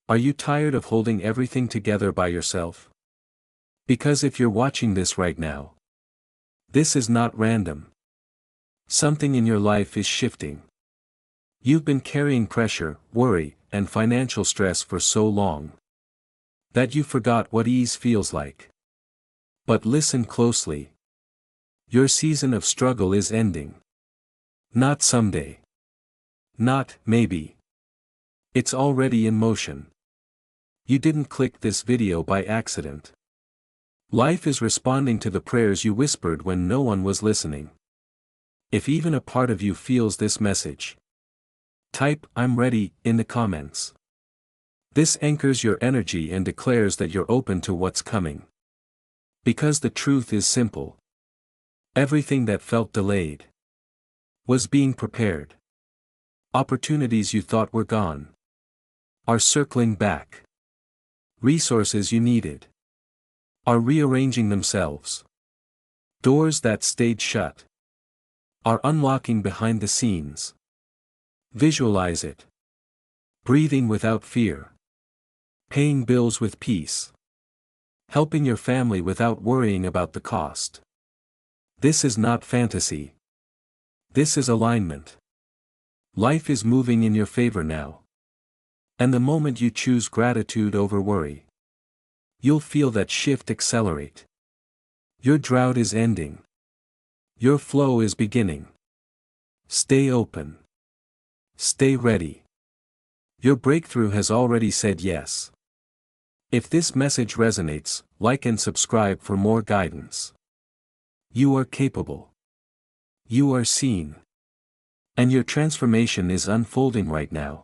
Are you tired of holding everything together by yourself? Because if you're watching this right now, this is not random. Something in your life is shifting. You've been carrying pressure, worry, and financial stress for so long that you forgot what ease feels like. But listen closely. Your season of struggle is ending. Not someday. Not maybe. It's already in motion. You didn't click this video by accident. Life is responding to the prayers you whispered when no one was listening. If even a part of you feels this message, type "I'm ready" in the comments. This anchors your energy and declares that you're open to what's coming. Because the truth is simple. Everything that felt delayed was being prepared. Opportunities you thought were gone are circling back. Resources you needed are rearranging themselves. Doors that stayed shut are unlocking behind the scenes. Visualize it. Breathing without fear. Paying bills with peace. Helping your family without worrying about the cost. This is not fantasy. This is alignment. Life is moving in your favor now. And the moment you choose gratitude over worry, you'll feel that shift accelerate. Your drought is ending. Your flow is beginning. Stay open. Stay ready. Your breakthrough has already said yes. If this message resonates, like and subscribe for more guidance. You are capable. You are seen. And your transformation is unfolding right now.